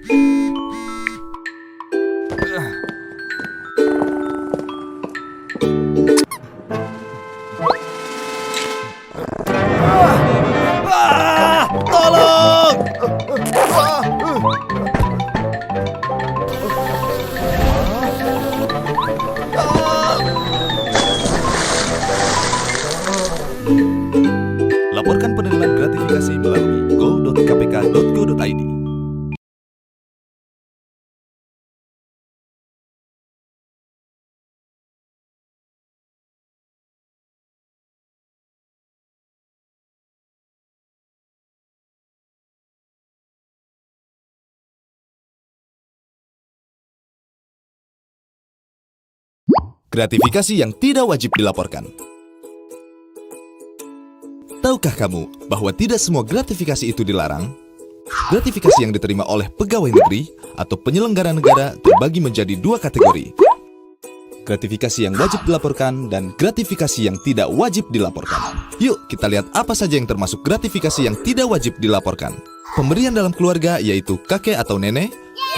Tolong! Laporkan penerimaan gratifikasi melalui go.kpk.go.id. Gratifikasi yang tidak wajib dilaporkan. Tahukah kamu bahwa tidak semua gratifikasi itu dilarang? Gratifikasi yang diterima oleh pegawai negeri atau penyelenggara negara terbagi menjadi dua kategori. Gratifikasi yang wajib dilaporkan dan gratifikasi yang tidak wajib dilaporkan. Yuk kita lihat apa saja yang termasuk gratifikasi yang tidak wajib dilaporkan. Pemberian dalam keluarga yaitu kakek atau nenek,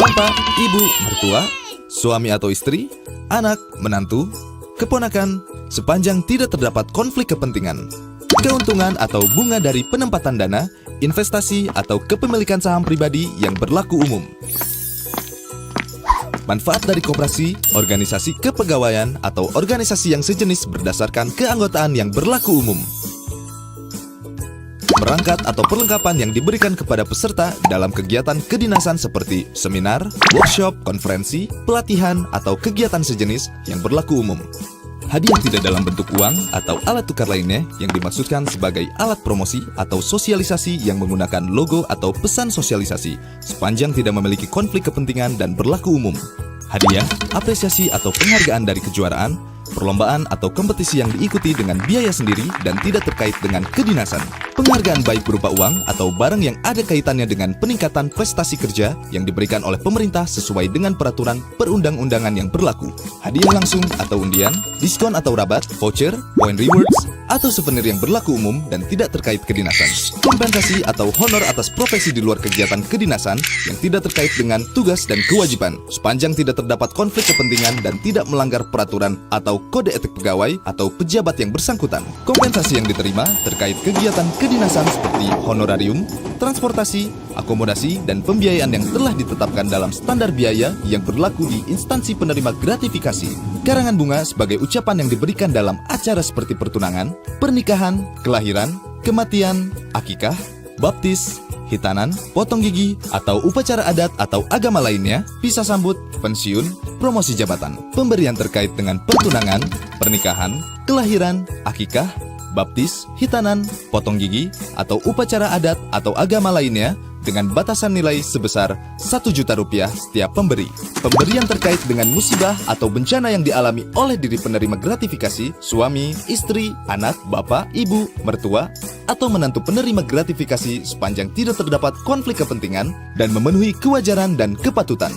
bapak, ibu, mertua, suami atau istri, anak, menantu, keponakan, sepanjang tidak terdapat konflik kepentingan. Keuntungan atau bunga dari penempatan dana, investasi atau kepemilikan saham pribadi yang berlaku umum. Manfaat dari koperasi, organisasi kepegawaian, atau organisasi yang sejenis berdasarkan keanggotaan yang berlaku umum. Perangkat atau perlengkapan yang diberikan kepada peserta dalam kegiatan kedinasan seperti seminar, workshop, konferensi, pelatihan, atau kegiatan sejenis yang berlaku umum. Hadiah tidak dalam bentuk uang atau alat tukar lainnya yang dimaksudkan sebagai alat promosi atau sosialisasi yang menggunakan logo atau pesan sosialisasi sepanjang tidak memiliki konflik kepentingan dan berlaku umum. Hadiah, apresiasi atau penghargaan dari kejuaraan, perlombaan atau kompetisi yang diikuti dengan biaya sendiri dan tidak terkait dengan kedinasan. Penghargaan baik berupa uang atau barang yang ada kaitannya dengan peningkatan prestasi kerja yang diberikan oleh pemerintah sesuai dengan peraturan perundang-undangan yang berlaku. Hadiah langsung atau undian, diskon atau rabat, voucher, point rewards, atau souvenir yang berlaku umum dan tidak terkait kedinasan. Kompensasi atau honor atas profesi di luar kegiatan kedinasan yang tidak terkait dengan tugas dan kewajiban, sepanjang tidak terdapat konflik kepentingan dan tidak melanggar peraturan atau kode etik pegawai atau pejabat yang bersangkutan. Kompensasi yang diterima terkait kegiatan kedinasan seperti honorarium, transportasi, akomodasi, dan pembiayaan yang telah ditetapkan dalam standar biaya yang berlaku di instansi penerima gratifikasi. Karangan bunga sebagai ucapan yang diberikan dalam acara seperti pertunangan, pernikahan, kelahiran, kematian, akikah, baptis, hitanan, potong gigi, atau upacara adat atau agama lainnya, pisah sambut, pensiun, promosi jabatan. Pemberian terkait dengan pertunangan, pernikahan, kelahiran, akikah, baptis, hitanan, potong gigi, atau upacara adat atau agama lainnya dengan batasan nilai sebesar Rp1.000.000 setiap pemberi. Pemberian terkait dengan musibah atau bencana yang dialami oleh diri penerima gratifikasi, suami, istri, anak, bapak, ibu, mertua, atau menantu penerima gratifikasi sepanjang tidak terdapat konflik kepentingan dan memenuhi kewajaran dan kepatutan.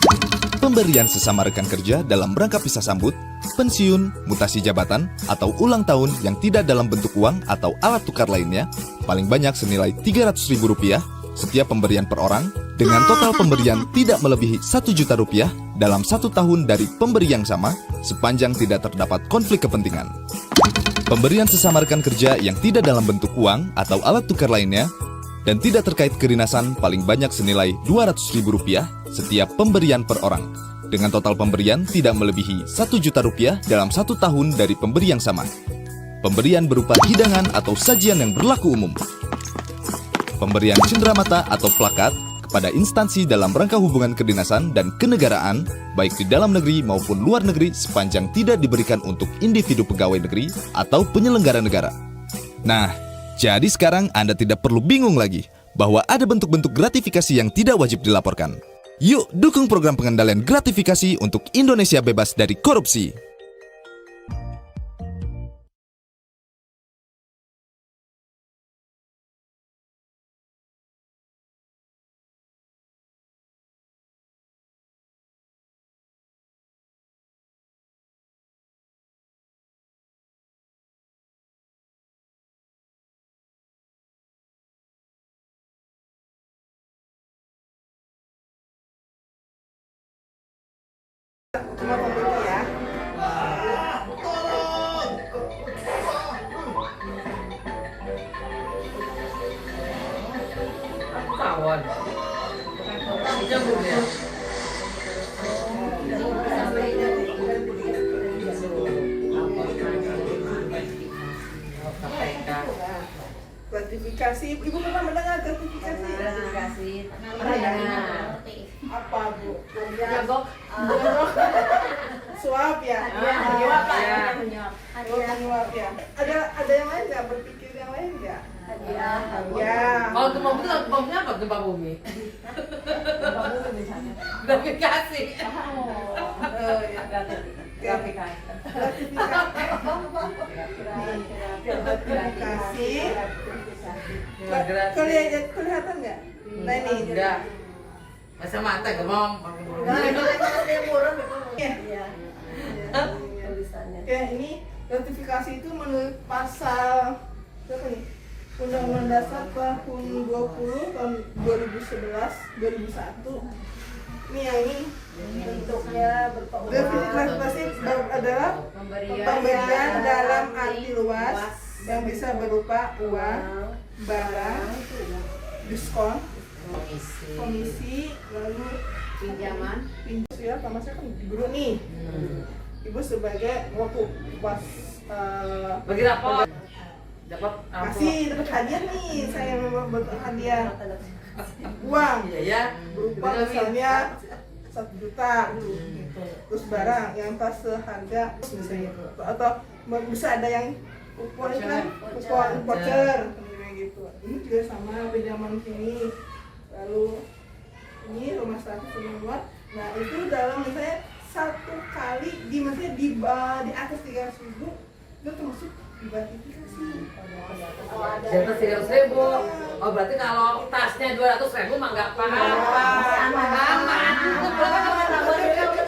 Pemberian sesama rekan kerja dalam rangka pisah sambut, pensiun, mutasi jabatan, atau ulang tahun yang tidak dalam bentuk uang atau alat tukar lainnya, paling banyak senilai Rp300.000 setiap pemberian per orang, dengan total pemberian tidak melebihi Rp1.000.000 dalam 1 tahun dari pemberi yang sama, sepanjang tidak terdapat konflik kepentingan. Pemberian sesama rekan kerja yang tidak dalam bentuk uang atau alat tukar lainnya, dan tidak terkait kedinasan paling banyak senilai Rp200.000 setiap pemberian per orang, dengan total pemberian tidak melebihi Rp1.000.000 dalam 1 tahun dari pemberi yang sama. Pemberian berupa hidangan atau sajian yang berlaku umum. Pemberian cenderamata atau plakat kepada instansi dalam rangka hubungan kedinasan dan kenegaraan, baik di dalam negeri maupun luar negeri sepanjang tidak diberikan untuk individu pegawai negeri atau penyelenggara negara. Nah, jadi sekarang Anda tidak perlu bingung lagi bahwa ada bentuk-bentuk gratifikasi yang tidak wajib dilaporkan. Yuk dukung program pengendalian gratifikasi untuk Indonesia bebas dari korupsi. Tawon. Jagung ya. Gratifikasi, ibu pernah mendengar gratifikasi? Gratifikasi. Apa bu? Nyogok. Suap ya? Menyuap Pak. Ya. Menyuap. Menyuap ya? Ada yang lain nggak? Berpikir yang lain nggak? Hadiah. Ya. Kalau gempa bumi, gempanya apa? Gempa bumi. Gratifikasi. Oh ya. Gratifikasi. Gratifikasi. Gratis. Kelihatan nggak? Nah ini. Enggak. Masa mata gemong. Ya. Iya. Tulisannya. Oke, ini gratifikasi itu menurut pasal berapa nih? Undang-Undang Dasar tahun 20 tahun 2011 2001. Ini yang ini Bentuknya berupa gratifikasi adalah pemberian dalam arti luas yang bisa berupa uang, barang, diskon, komisi, lalu pinjaman. pinjam ya, sama saya kan guru nih. Ibu sebagai waktu pas Bagi rapor. Dapat apa? kasih dapat hadiah nih, saya membuat hadiah uang Iya ya. berupa misalnya 1 juta gitu. Terus barang yang tas seharga misalnya gitu. Atau bisa ada yang kupon itu kan, kupon voucher kayak gitu. Ini juga sama pinjaman sini. Lalu ini rumah sakit semua. Nah itu dalam misalnya 1 kali di maksudnya di atas 300.000 itu termasuk gratifikasi. Di atas 300.000. Oh berarti kalau tasnya 200.000 mah nggak apa-apa. Aman.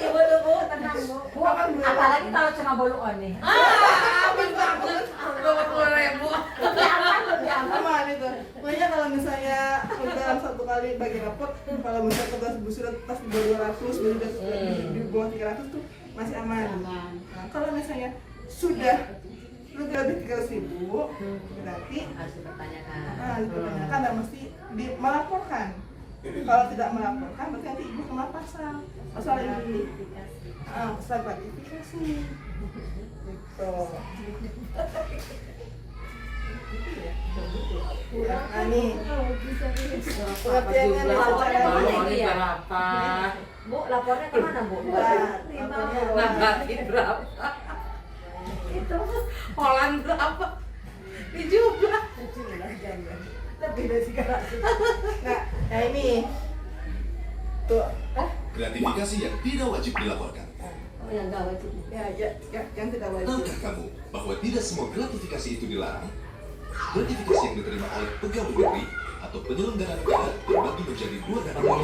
Ibu dulu tenang Bu. Bu, apalagi kalau cuma boluan nih. Aman banget. 20.000. Lebih aman. Aman itu. Makanya kalau misalnya dalam 1 kali bagi rapot, kalau misalnya kertas sudah tas di bawah 200, di bawah 300 tuh masih aman. Nah, kalau misalnya sudah lebih 300.000, berarti Harus dipertanyakan. dipertanyakan dan mesti melaporkan. Kalau tidak melaporkan, berarti nanti ibu kena pasal ini. Pasal gratifikasi. Gitu. Nah nih, pengertiannya nih secara Lapornya berapa? Bu, lapornya kemana Bu? Nah berarti berapa? Itu Holland berapa? Dijumlah. lebih dari 300. nah ini tuh Gratifikasi yang tidak wajib dilaporkan. Oh yang nggak wajib. ya yang tidak wajib. Tahukah kamu bahwa tidak semua gratifikasi itu dilarang? Gratifikasi yang diterima oleh pegawai negeri atau penyelenggara negara terbagi menjadi 2 kategori.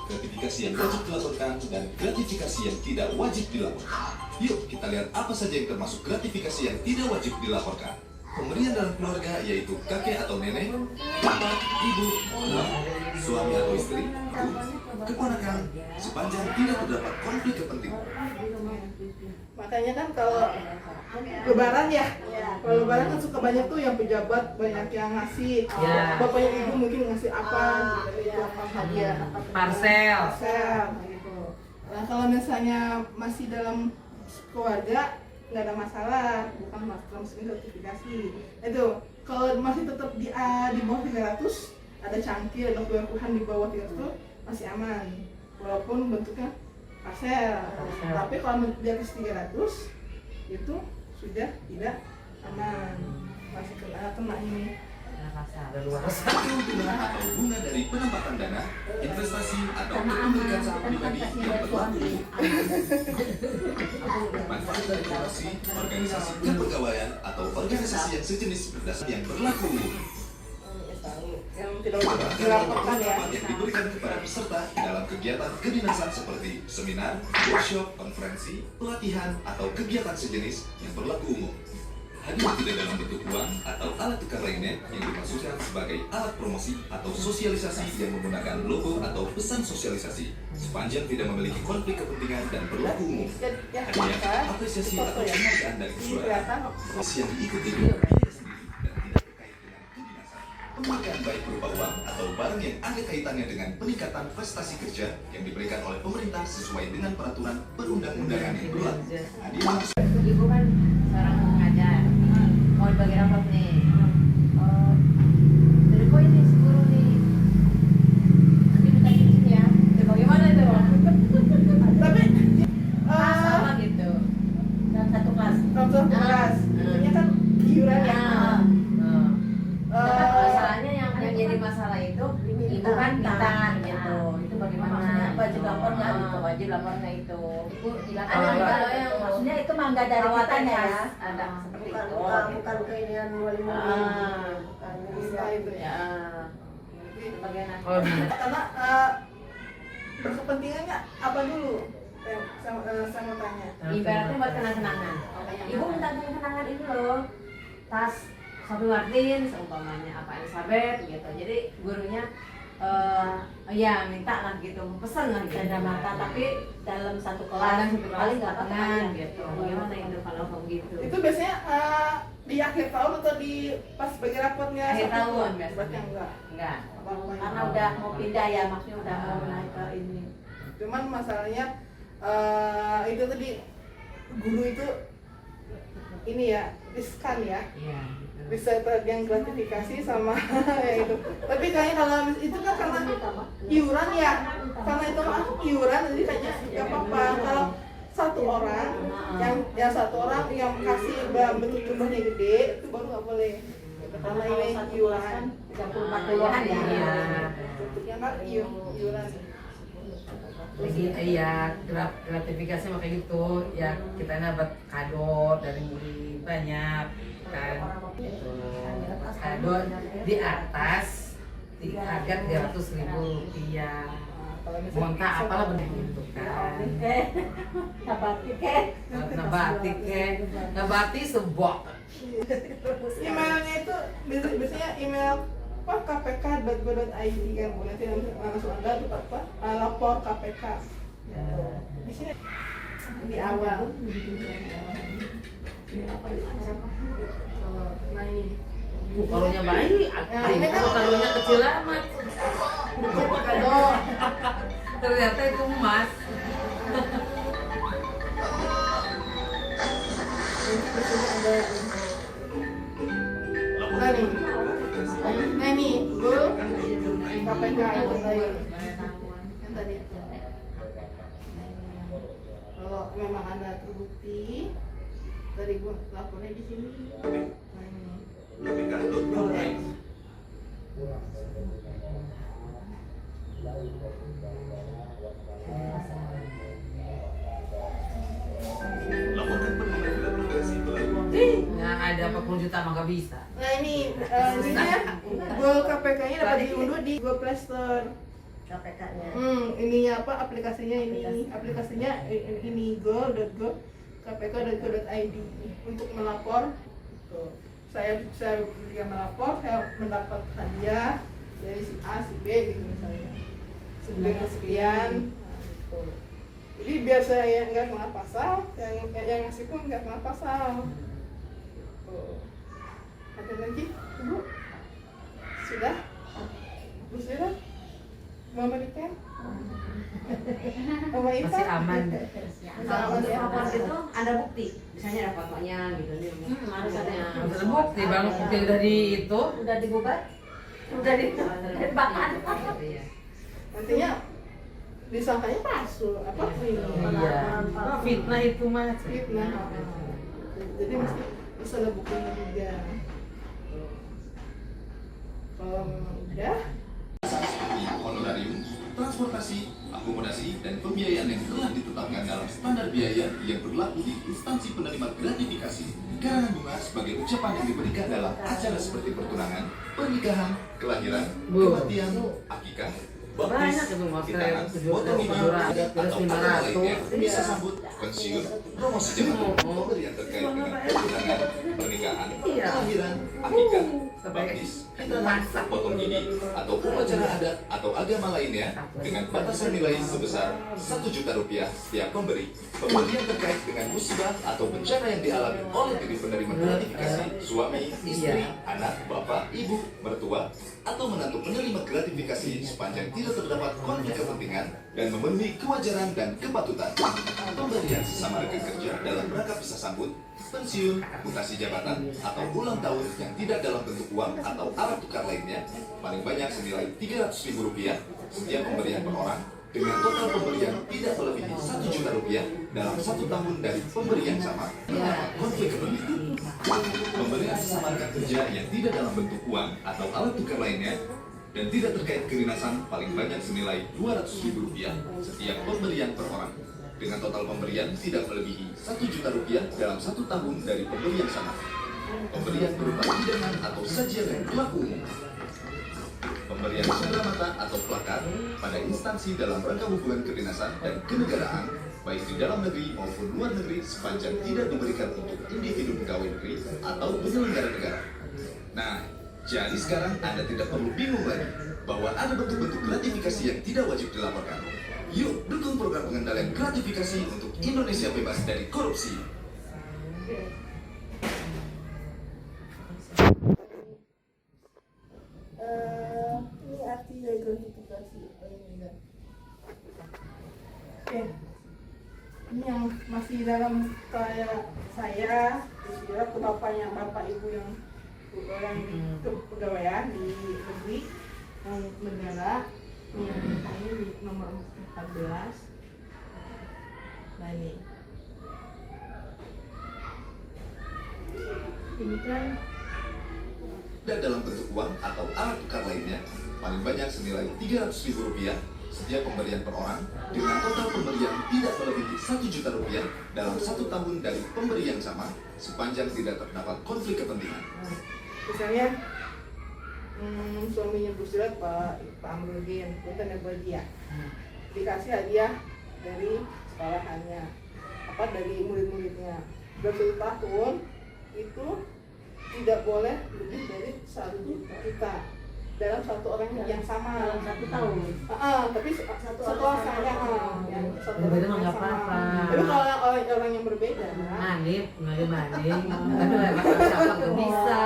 Gratifikasi yang wajib dilaporkan dan gratifikasi yang tidak wajib dilaporkan. Yuk kita lihat apa saja yang termasuk gratifikasi yang tidak wajib dilaporkan. Pemberian dalam keluarga yaitu kakek atau nenek, bapak, ibu, anak, suami atau istri, keponakan, sepanjang tidak terdapat konflik kepentingan. Makanya kan kalau lebaran ya, kalau lebaran kan suka banyak tuh yang pejabat banyak yang ngasih. Ya. Bapaknya ibu mungkin ngasih apa gitu, apa hadiah, Parcel. pasel gitu. Nah kalau misalnya masih dalam keluarga nggak ada masalah, bukan masalah gratifikasi. Itu kalau masih tetap di bawah 300, ada cangkir, ada kue-kuehan di bawah 300 masih aman, walaupun bentuknya pasel. Tapi kalau di atas 300 itu sudah tidak aman, masih kena ini. Ada 200. Keuntungan atau bunga dari penempatan dana, investasi atau kepemilikan saham pribadi yang berlaku. Manfaat dari donasi, organisasi kepegawaian atau organisasi yang sejenis berdasar yang berlaku. Yang tidak wajib dilaporkan ya. Yang diberikan kepada peserta dalam kegiatan kedinasan seperti seminar, workshop, konferensi, pelatihan, atau kegiatan sejenis yang berlaku umum. Hadiah tidak dalam bentuk uang atau alat tukar lainnya yang dimaksudkan sebagai alat promosi atau sosialisasi yang menggunakan logo atau pesan sosialisasi sepanjang tidak memiliki konflik kepentingan dan berlaku umum. Hadiah, apresiasi atau penghargaan dari keseluruhan proses yang diikuti oleh diri sendiri dan tidak terkait dengan pemberian baik berupa uang atau barang yang ada kaitannya dengan peningkatan prestasi kerja yang diberikan oleh pemerintah sesuai dengan peraturan perundang-undangan yang berlaku. Hadiah Ibu kan seorang pengajar, mau dibagi rapat nih. Dari kok ini si guru nih, nanti minta di sini ya. Itu bagaimana itu? Tapi Sama gitu. Dan satu kelas. kalau kelas itunya kan iuran ya. Masalahnya yang jadi masalah itu ibu kan minta gitu. Itu bagaimana? Wajib lapor nggak gitu? Wajib lapor nggak itu? Ibu silakan. Kalau yang maksudnya itu mangga dari kitanya ya. Ada seperti itu. Bukan keinian wali-wali. Bukan Bisa itu ya. Ya. Itu bagaimana? Karena berkepentingannya apa dulu? Saya mau tanya. Ibaratnya buat kenang-kenangan. Ibu minta kenang-kenangan ini loh. Tas Sophie Martin seumpamanya apa Elizabeth gitu. Jadi gurunya ya minta lah gitu, pesan lah gitu. Ada mata tapi dalam satu kelas paling nggak pernah gitu. Bagaimana itu kalau kamu gitu? Itu biasanya di akhir tahun atau di pas bagi rapotnya? Akhir satu tahun Berarti biasanya. enggak. Enggak. Apa-apa ya. Karena udah mau pindah ya, maksudnya udah mau naik ke ini. Cuman masalahnya itu tadi guru itu ini ya riskan ya. Iya. Bisa yang gratifikasi sama ya itu. Tapi kayaknya kalau itu kan karena iuran ya, karena itu mah iuran jadi kayaknya nggak apa-apa. Kalau satu orang yang satu orang yang kasih dalam bentuk jumlahnya gede itu baru nggak boleh. Karena ini iuran 30-40-an ya. Iya. bentuknya kan iuran. Jadi iya gratifikasi makanya gitu ya, kita dapat kado dari muri banyak kan gitu. Kado di atas di harga 300.000 rupiah. Monta apalah bener gitu kan. Nabati sebuah. Emailnya itu biasanya email apa kpk.go.id kan bu, nanti langsung ada tuh apa lapor KPK di sini di awal. Nah ini Kalunya baik, ini kan kalunya kecil amat. kado Ternyata itu emas. nah ini guru KPK itu tadi yang tadi kalau memang ada terbukti tadi gua lapornya di sini. Nah ini kpk.go.id. Laporkan penerima gratifikasi melalui Nah ada 40 juta mah gak bisa. Nah ini intinya Google KPK-nya dapat diunduh di Google Play Store. KPK-nya. Ininya apa aplikasinya ini go.kpk.go.id untuk melapor. Tuh. Saya ketika melapor saya mendapat hadiah dari si A si B gitu misalnya sekian. Nah, gitu. Jadi biar saya nggak kena pasal, yang ngasih pun nggak kena pasal. Ada lagi, Ibu? Sudah? Bu sudah? Mama Rika? Mama Ita? Masih aman. Masih aman ya? Lapor gitu ada bukti, misalnya ada fotonya gitu. Harus ada yang Harus ada bukti bang, bukti udah di itu. udah digugat, udah dibakar. Iya. Nantinya disangkanya palsu, apa ini? Iya. Fitnah itu mah. Fitnah. Jadi mesti harus ada buktinya juga. Kalau memang udah, seperti honorarium, transportasi, akomodasi, dan pembiayaan yang telah ditetapkan dalam standar biaya yang berlaku di instansi penerima gratifikasi. Karangan bunga sebagai ucapan yang diberikan dalam acara seperti pertunangan, pernikahan, kelahiran, kematian, akikah, Banyak itu mas hitanan, kayak foto mini, 700, atau 500. acara lainnya bisa sambut, pensiun, promosi jabatan, pemberian terkait dengan pertunangan, pernikahan, Iya. kelahiran, akikah, Sampai baptis, hitanan, potong gigi, atau upacara adat atau agama lainnya dengan batasan nilai sebesar Rp1.000.000 setiap pemberi. Pemberian terkait dengan musibah atau bencana yang dialami oleh diri penerima gratifikasi, suami, istri, anak, bapak, ibu, mertua, atau menantu penerima gratifikasi sepanjang tidak terdapat konflik kepentingan dan memenuhi kewajaran dan kepatutan. Pemberian sesama rekan kerja dalam rangka pisah sambut, pensiun, mutasi jabatan, atau ulang tahun yang tidak dalam bentuk uang atau alat tukar lainnya, paling banyak senilai Rp300.000 setiap pemberian per orang, dengan total pemberian tidak melebihi Rp1.000.000 dalam 1 tahun dari pemberi yang sama, terdapat konflik kepentingan. Pemberian sesama rekan kerja yang tidak dalam bentuk uang atau alat tukar lainnya dan tidak terkait kedinasan paling banyak senilai Rp200.000 setiap pemberian per orang, dengan total pemberian tidak melebihi Rp1.000.000 dalam 1 tahun dari pemberi yang sama. Pemberian berupa hidangan atau sajian yang berlaku umum. Pemberian cendera mata atau plakat pada instansi dalam rangka hubungan kedinasan dan kenegaraan, baik di dalam negeri maupun luar negeri, sepanjang tidak diberikan untuk individu pegawai negeri atau penyelenggara negara. Nah, jadi sekarang Anda tidak perlu bingung lagi bahwa ada bentuk-bentuk gratifikasi yang tidak wajib dilaporkan. Yuk, dukung program pengendalian gratifikasi untuk Indonesia bebas dari korupsi. Ini arti dari gratifikasi. Oke. Ini yang masih dalam kayak saya, istilah ke bapaknya, bapak ibu yang orang kepegawaian di negeri, yang negara, ini di nomor 14. Nah ini kan Dan dalam bentuk uang atau alat tukar lainnya, paling banyak senilai Rp300.000 setiap pemberian per orang, dengan total pemberian tidak melebihi Rp1.000.000 dalam 1 tahun dari pemberi yang sama, sepanjang tidak terdapat konflik kepentingan. misalnya suaminya Bu Surat, Pak Amrudin, Punten dia dikasih hadiah dari sekolahannya, apa dari murid-muridnya, dalam 1 tahun itu tidak boleh lebih dari 1 juta dalam 1 orang yang sama Dalam 1 tahun. tapi satu orang saja yang satu Berbeda orang mah yang nggak sama. apa-apa. Tapi kalau orang yang berbeda Manip, nggak ada banding. Aduh, emang siapa tuh bisa.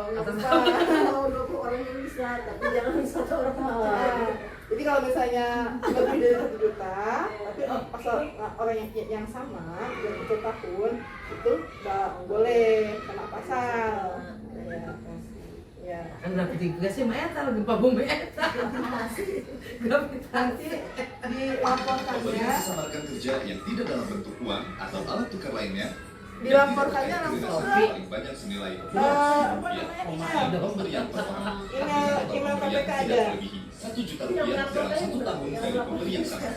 nggak apa-apa. Kalau 20 orang yang bisa, tapi jangan 1 orang. Jadi kalau misalnya lebih dari 1 juta, tapi pasal orang yang sama yang 1 tahun itu nggak boleh kena pasal. Ya. Kan gratifikasi mah eta gempa bumi eta. Nanti dilaporkannya, Pemberian sesama rekan kerja yang tidak dalam bentuk uang atau alat tukar lainnya, dilaporkannya yang tidak langsung terkait ke paling banyak senilai apa Rp200.000 namanya, pemberian per orang, email pemberian KPK tidak ada. melebihi Rp1.000.000 dalam 1 tahun dari pemberi yang sama.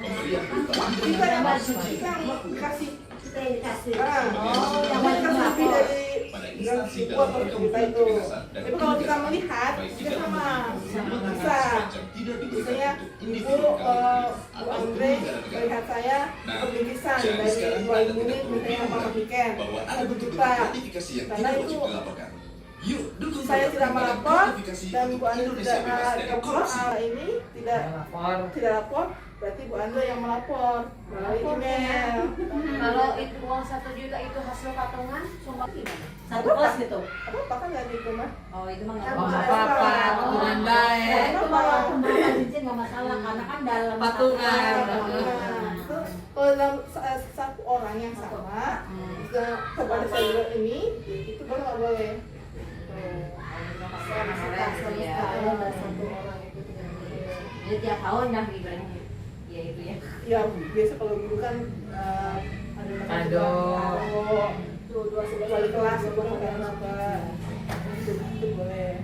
Pemberian berupa Kita yang berlaku kasih Kita yang dikasih. yang kasih lebih dari pada yang instansi dibuat dalam oleh rangka kita hubungan itu. kedinasan dan Tapi kalau kita kenegaraan, melihat, baik di kita dalam sama, negeri, bisa. sepanjang tidak diberikan Misalnya, untuk Ibu individu pegawai negeri Bu atau Andre penyelenggara negara. melihat saya Nah, pembingkisan jadi dari sekarang 2 Anda unit tidak perlu misalnya bingung Mama lagi Piken bahwa ada 1 bentuk-bentuk juta. gratifikasi yang Karena tidak itu wajib dilaporkan. Yuk, dukung saya program tidak pengendalian melapor gratifikasi dan untuk Bu Andre Indonesia tidak bebas dari korupsi. ini tidak Lapor. lapor, berarti Bu Andre yang melapor melalui email. Kalau itu uang 1 juta itu hasil patungan, sumpah gimana? 1 kos gitu. Apa kan nggak gitu mah? Oh itu mah Oh, nggak apa-apa, patungan Nah, baik. itu kalau kembali cincin nggak masalah karena kan dalam Patungan. Nah, itu kalau dalam satu orang yang sama kepada saudara ini itu baru nggak boleh. Jadi tiap tahun dah ibaratnya. Ya itu ya. Ya biasa kalau dulu kan ada Kado. tuh 2 wali kelas atau apa itu boleh.